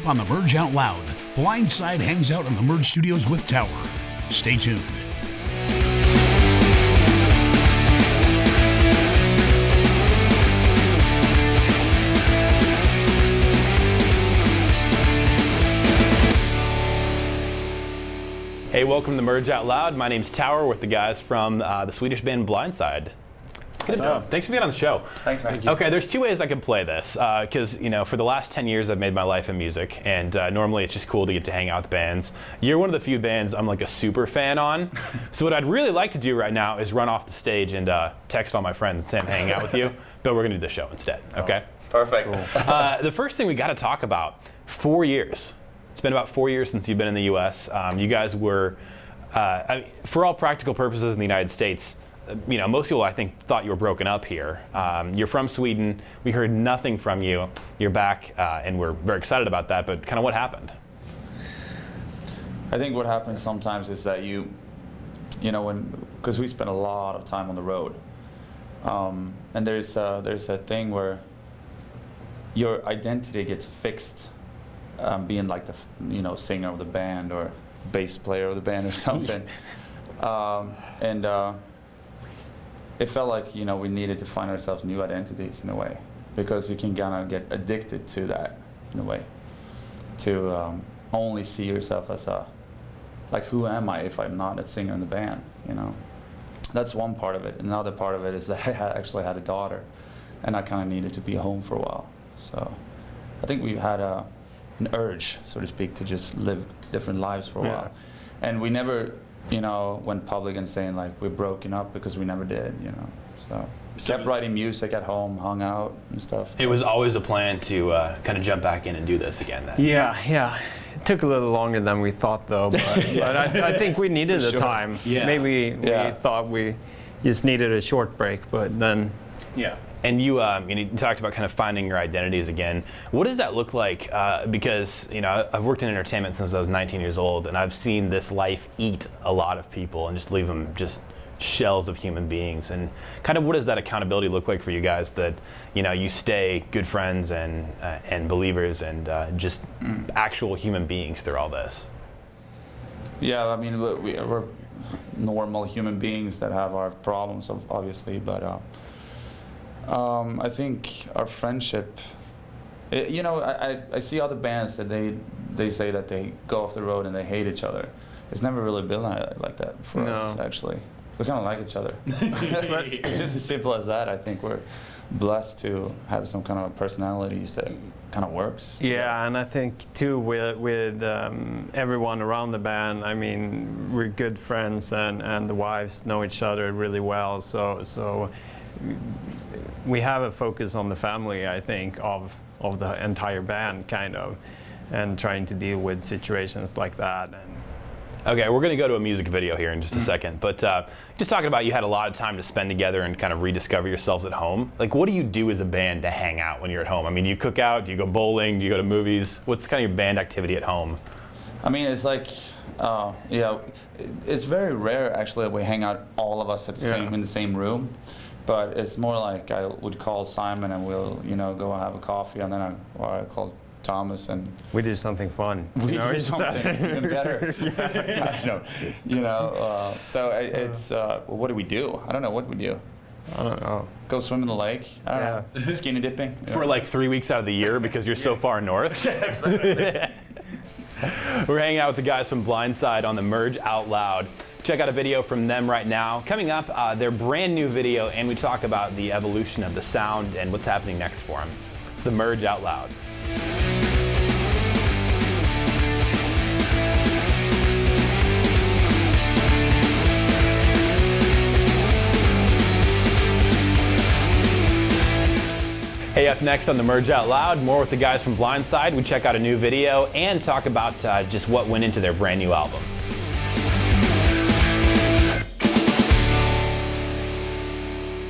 on the Merge Out Loud. Blindside hangs out in the Merge Studios with Tower. Stay tuned. Hey, welcome to Merge Out Loud. My name's Tower with the guys from the Swedish band Blindside. Thanks for being on the show. Thanks, man. Okay, there's two ways I can play this, because for the last 10 years I've made my life in music, and normally it's just cool to get to hang out with bands. You're one of the few bands I'm like a super fan on, so what I'd really like to do right now is run off the stage and text all my friends and say I'm hanging out with you, but we're gonna do the show instead, okay? Perfect. Cool. The first thing we gotta talk about, 4 years. It's been about 4 years since you've been in the US. You guys were, for all practical purposes in the United States, most people I think thought you were broken up here. You're from Sweden. We heard nothing from you. You're back, and we're very excited about that. But kind of what happened? I think what happens sometimes is that because we spend a lot of time on the road, and there's a thing where your identity gets fixed, being like the singer of the band or bass player of the band or something, and. It felt like we needed to find ourselves new identities in a way, because you can kind of get addicted to that in a way, to only see yourself as who am I if I'm not a singer in the band? That's one part of it. Another part of it is that I actually had a daughter, and I kind of needed to be home for a while. So I think we had an urge, so to speak, to just live different lives for a while, and we never. Went public and saying like we're broken up, because we never did, So kept writing music at home, hung out and stuff. It was always a plan to kind of jump back in and do this again then. Yeah. It took a little longer than we thought though, but I think we needed the time. Yeah. Maybe we thought we just needed a short break, but then. Yeah. And you talked about kind of finding your identities again. What does that look like? Because I've worked in entertainment since I was 19 years old, and I've seen this life eat a lot of people and just leave them just shells of human beings. And kind of what does that accountability look like for you guys? That you stay good friends and believers and just actual human beings through all this. Yeah, I mean we're normal human beings that have our problems, obviously, but. I think our friendship, I see other bands that they say that they go off the road and they hate each other. It's never really been like that for us, actually. We kind of like each other. But it's just as simple as that. I think we're blessed to have some kind of personalities that kind of works. Yeah, and I think too with everyone around the band, I mean, we're good friends, and the wives know each other really well, so we have a focus on the family, I think, of the entire band, kind of, and trying to deal with situations like that. Okay, we're going to go to a music video here in just a second, but just talking about you had a lot of time to spend together and kind of rediscover yourselves at home. Like, what do you do as a band to hang out when you're at home? I mean, do you cook out? Do you go bowling? Do you go to movies? What's kind of your band activity at home? I mean, it's like, it's very rare actually that we hang out all of us in the same room. But it's more like I would call Simon and we'll, go have a coffee, and then I call Thomas and we do something fun. We do something even better. So it's what do we do? I don't know what we do. I don't know. Go swim in the lake. I don't know. Skinny dipping for like 3 weeks out of the year because you're so far north. We're hanging out with the guys from Blindside on the Merge Out Loud. Check out a video from them right now. Coming up, their brand new video, and we talk about the evolution of the sound and what's happening next for them. It's the Merge Out Loud. Hey, up next on the Merge Out Loud, more with the guys from Blindside. We check out a new video and talk about just what went into their brand new album.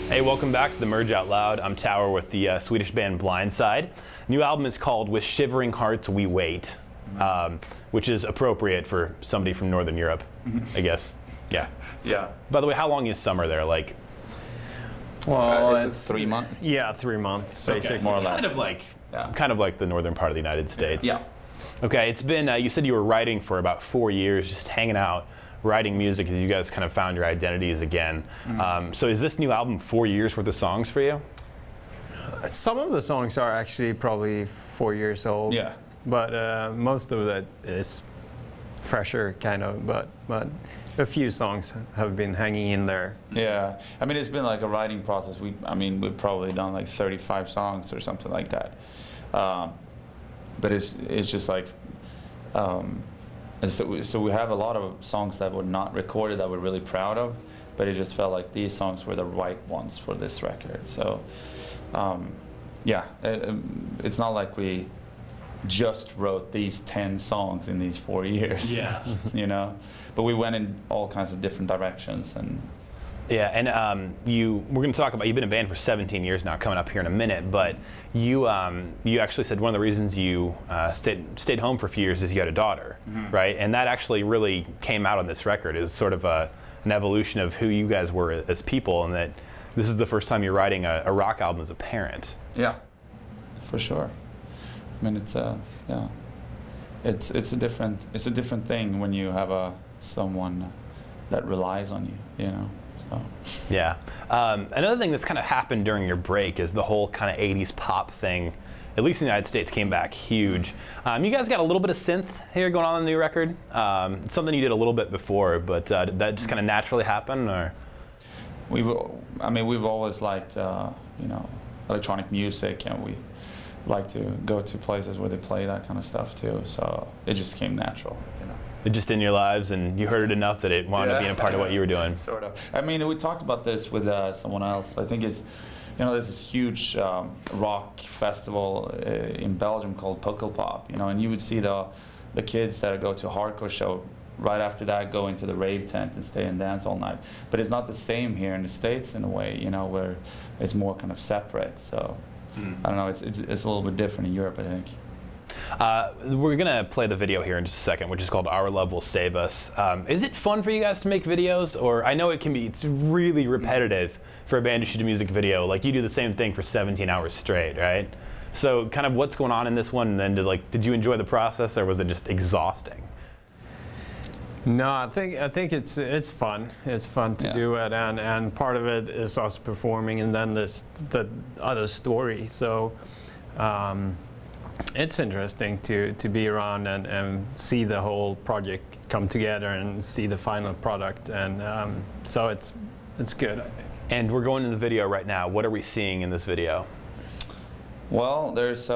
Hey, welcome back to the Merge Out Loud. I'm Tower with the Swedish band Blindside. New album is called With Shivering Hearts We Wait, which is appropriate for somebody from Northern Europe, I guess. Yeah. Yeah. By the way, how long is summer there? Like, well, it's 3 months. Yeah, 3 months, basically. More or less. Kind of like the northern part of the United States. Yeah. Okay, it's been, you said you were writing for about 4 years, just hanging out, writing music as you guys kind of found your identities again. So is this new album 4 years worth of songs for you? Some of the songs are actually probably 4 years old. Yeah. But most of that is fresher, kind of. But a few songs have been hanging in there. Yeah, I mean, it's been like a writing process. We've probably done like 35 songs or something like that. But it's just like, and so we have a lot of songs that were not recorded that we're really proud of, but it just felt like these songs were the right ones for this record. So, yeah, it's not like we just wrote these 10 songs in these 4 years. Yeah. You know, but we went in all kinds of different directions. And yeah, and we're going to talk about, you've been in a band for 17 years now, coming up here in a minute, but you actually said one of the reasons you stayed home for a few years is you had a daughter, right? And that actually really came out on this record. It was sort of an evolution of who you guys were as people, and that this is the first time you're writing a rock album as a parent. yeah, for sure. I mean, it's it's a different thing when you have someone that relies on you, you know. So. Yeah. Another thing that's kind of happened during your break is the whole kind of 80s pop thing, at least in the United States, came back huge. You guys got a little bit of synth here going on the new record. It's something you did a little bit before, but did that just kind of naturally happen, or? We've always liked, you know, electronic music, and we like to go to places where they play that kind of stuff too. So it just came natural, you know. It just in your lives, and you heard it enough that it wound up being a part of what you were doing. Sort of. I mean, we talked about this with someone else. I think it's, you know, there's this huge rock festival in Belgium called Pukkelpop, you know, and you would see the kids that go to a hardcore show right after that go into the rave tent and stay and dance all night. But it's not the same here in the States in a way, you know, where it's more kind of separate. So I don't know, it's a little bit different in Europe, I think. We're gonna play the video here in just a second, which is called "Our Love Will Save Us." Is it fun for you guys to make videos, or I know it's really repetitive for a band to shoot a music video. Like you do the same thing for 17 hours straight, right? So kind of what's going on in this one, and then did you enjoy the process, or was it just exhausting? No, I think it's fun. It's fun to do it, and part of it is us performing, and then there's the other story. So. It's interesting to be around and see the whole project come together and see the final product, and so it's good, I think. And we're going in the video right now. What are we seeing in this video? Well, there's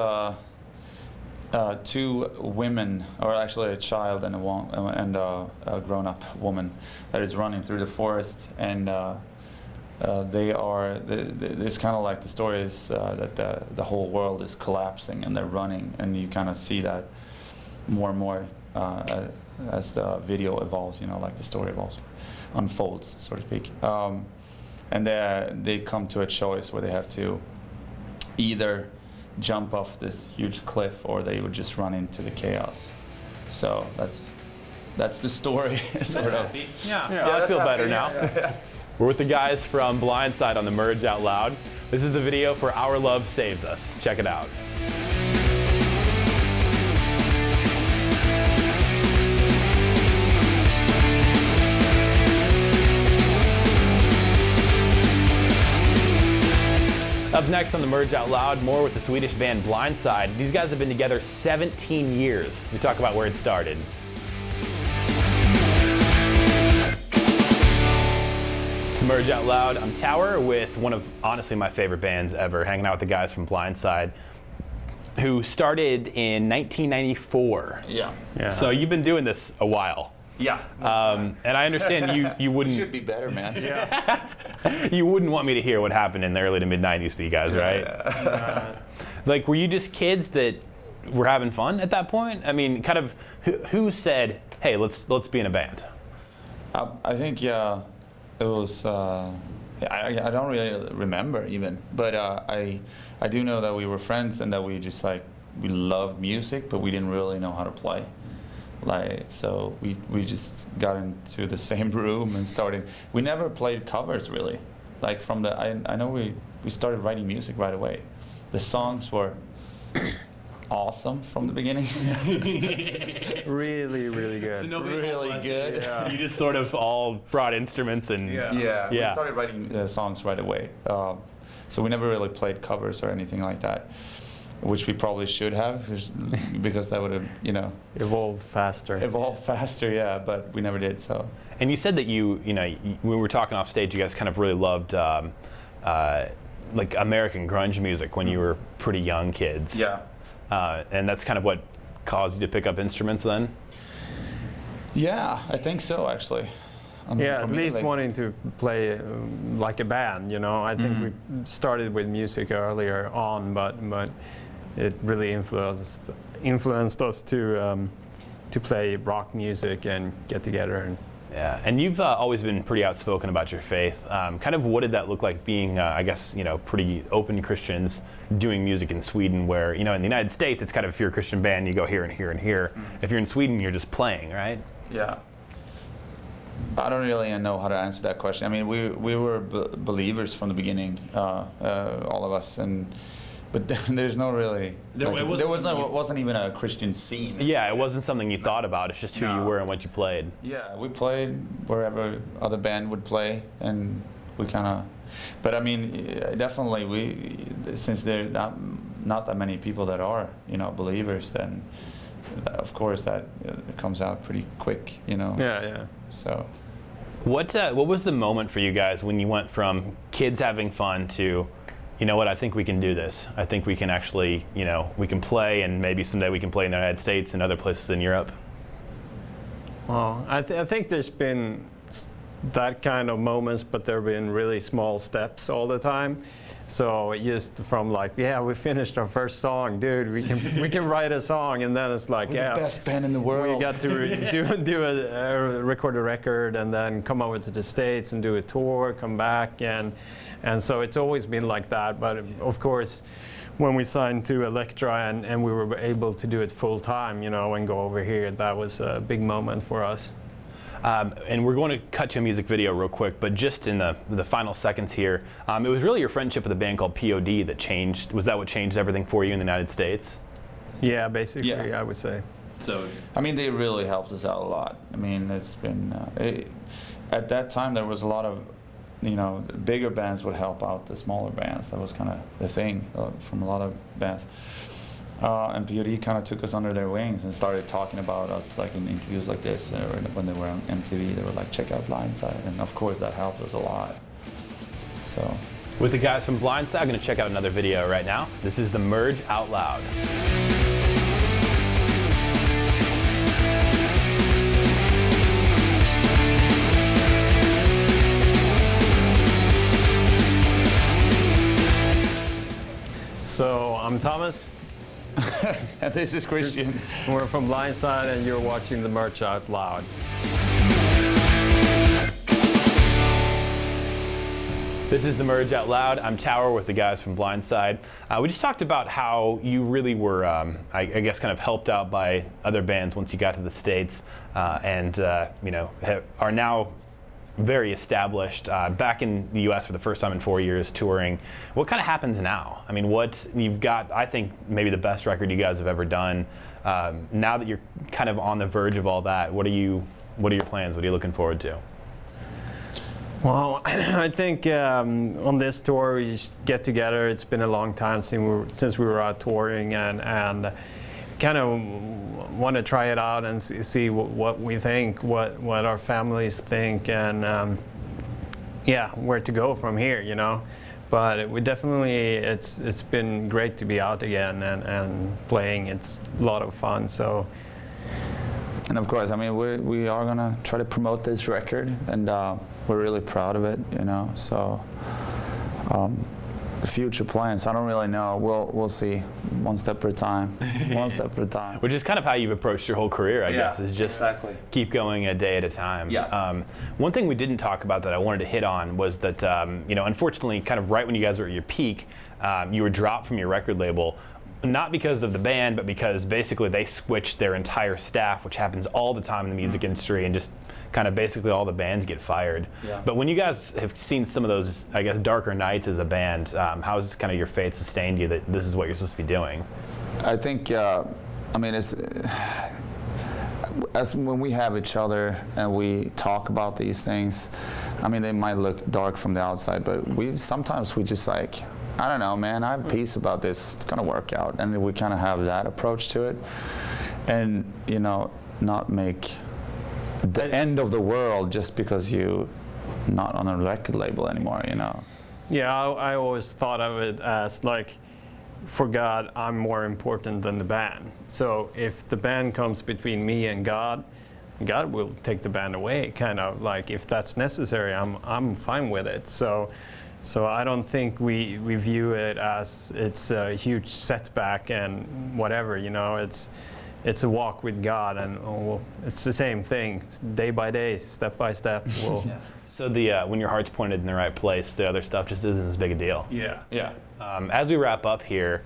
2 women, or actually a child and a grown-up woman that is running through the forest, and it's kind of like the story is that the whole world is collapsing and they're running, and you kind of see that more and more as the video evolves, you know, like the story unfolds, so to speak. And they come to a choice where they have to either jump off this huge cliff or they would just run into the chaos. So that's the story. Sort of. Happy. Yeah, I feel better now. Yeah. We're with the guys from Blindside on the Merge Out Loud. This is the video for Our Love Saves Us. Check it out. Up next on the Merge Out Loud, more with the Swedish band Blindside. These guys have been together 17 years. We talk about where it started. Merge Out Loud. I'm Tower with one of, honestly, my favorite bands ever, hanging out with the guys from Blindside, who started in 1994. Yeah. So you've been doing this a while. Yeah. And I understand you wouldn't... You should be better, man. Yeah. You wouldn't want me to hear what happened in the early to mid-90s to you guys, right? Like, were you just kids that were having fun at that point? I mean, kind of, who said, hey, let's be in a band? I think, it was, I don't really remember even, but I do know that we were friends and that we just we loved music, but we didn't really know how to play. So we just got into the same room and started. We never played covers really. I know we started writing music right away. The songs were awesome from the beginning. Really, really good. So nobody Really told us good. that You just sort of all brought instruments and Yeah, we Yeah. started writing songs right away. So we never really played covers or anything like that, which we probably should have, because that would have, Evolved faster. evolved faster. Yeah, but we never did. So And you said that when we were talking off stage, you guys kind of really loved like American grunge music when you were pretty young kids. yeah, And that's kind of what caused you to pick up instruments then? yeah, I think so actually. Yeah, For at me, least like- wanting to play like a band, I think we started with music earlier on, but it really influenced us to play rock music and get together. And Yeah, and you've always been pretty outspoken about your faith. Kind of what did that look like being, I guess, pretty open Christians doing music in Sweden where, in the United States, it's kind of if you're a Christian band, you go here and here and here. If you're in Sweden, you're just playing, right? Yeah. I don't really know how to answer that question. I mean, we were believers from the beginning, all of us, but there's no really. It wasn't even a Christian scene. Yeah, it wasn't something you thought about. It's just who you were and what you played. Yeah, we played wherever other band would play, and we kind of. But I mean, definitely since there are not that many people that are believers, then of course that comes out pretty quick, yeah. So. What was the moment for you guys when you went from kids having fun to, I think we can do this. I think we can actually, we can play, and maybe someday we can play in the United States and other places in Europe? Well, I think there's been that kind of moments, but there have been really small steps all the time. So just from we finished our first song, dude. We can write a song, and then it's like, We're the best band in the world. we got to record a record, and then come over to the States and do a tour, come back, and so it's always been like that. But of course, when we signed to Elektra and we were able to do it full time, and go over here, that was a big moment for us. And we're going to cut to a music video real quick, but just in the final seconds here, it was really your friendship with a band called POD that changed. Was that what changed everything for you in the United States? Yeah, basically, Yeah. I would say. So, I mean, they really helped us out a lot. I mean, it's been at that time there was a lot of, the bigger bands would help out the smaller bands. That was kind of the thing from a lot of bands. And POD kind of took us under their wings and started talking about us like in interviews like this, or when they were on MTV, they were like, check out Blindside, and of course that helped us a lot. So, with the guys from Blindside, I'm going to check out another video right now. This is the Merge Out Loud. So I'm Thomas. and this is Christian. We're from Blindside, and you're watching the Merge Out Loud. This is the Merge Out Loud. I'm Tower with the guys from Blindside. We just talked about how you really were, I guess, kind of helped out by other bands once you got to the States, and are now very established, back in the U.S. for the first time in 4 years touring. What kind of happens now? I mean, what you've got, I think, maybe the best record you guys have ever done. Now that you're kind of on the verge of all that, what are your plans? What are you looking forward to? Well, I think on this tour we just get together. It's been a long time since we were out touring, and kind of want to try it out and see what we think, what our families think, and where to go from here, But we definitely, it's been great to be out again and playing. It's a lot of fun. So. And of course, I mean, we are gonna try to promote this record, and we're really proud of it, So the future plans, I don't really know. We'll see, one step at a time, one step at a time. Which is kind of how you've approached your whole career, I guess, is just keep going a day at a time. Yeah. One thing we didn't talk about that I wanted to hit on was that, unfortunately, kind of right when you guys were at your peak, you were dropped from your record label. not because of the band, but because basically they switched their entire staff, which happens all the time in the music industry, and just kind of basically all the bands get fired. Yeah. But when you guys have seen some of those, I guess, darker nights as a band, how has kind of your faith sustained you that this is what you're supposed to be doing? I think, I mean, it's as when we have each other and we talk about these things, I mean, they might look dark from the outside, but sometimes we just like, I don't know, man, I have peace about this. It's gonna work out, and we kind of have that approach to it, and you know, not make the end of the world just because you not on a record label anymore, you know. Yeah, I always thought of it as like, for God, I'm more important than the band. So if the band comes between me and God, God will take the band away. Kind of like, if that's necessary, I'm fine with it. So I don't think we view it as it's a huge setback and whatever. You know, it's a walk with God, and it's the same thing, day by day, step by step. Yeah. So when your heart's pointed in the right place, the other stuff just isn't as big a deal. Yeah. Yeah. As we wrap up here,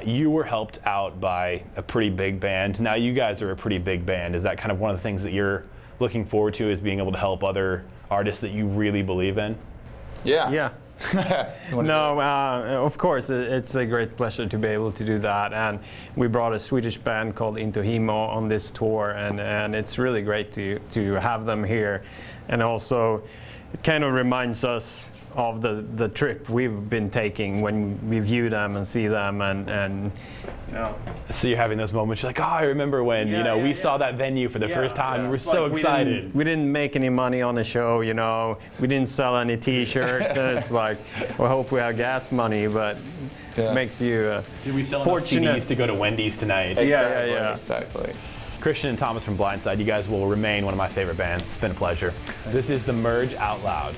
you were helped out by a pretty big band. Now you guys are a pretty big band. Is that kind of one of the things that you're looking forward to, is being able to help other artists that you really believe in? Yeah. Yeah. No, of course, it's a great pleasure to be able to do that. And we brought a Swedish band called Into Himo on this tour, and it's really great to have them here. And also, it kind of reminds us of the trip we've been taking when we view them and see them, and you know. So you're having those moments, you're like, oh, I remember when we saw that venue for the first time. We were so excited. We didn't make any money on the show, you know. We didn't sell any T-shirts. And it's like, we hope we have gas money, but it makes you Did we sell fortunate enough CDs to go to Wendy's tonight? Exactly. Christian and Thomas from Blindside, you guys will remain one of my favorite bands. It's been a pleasure. This is the Merge Out Loud.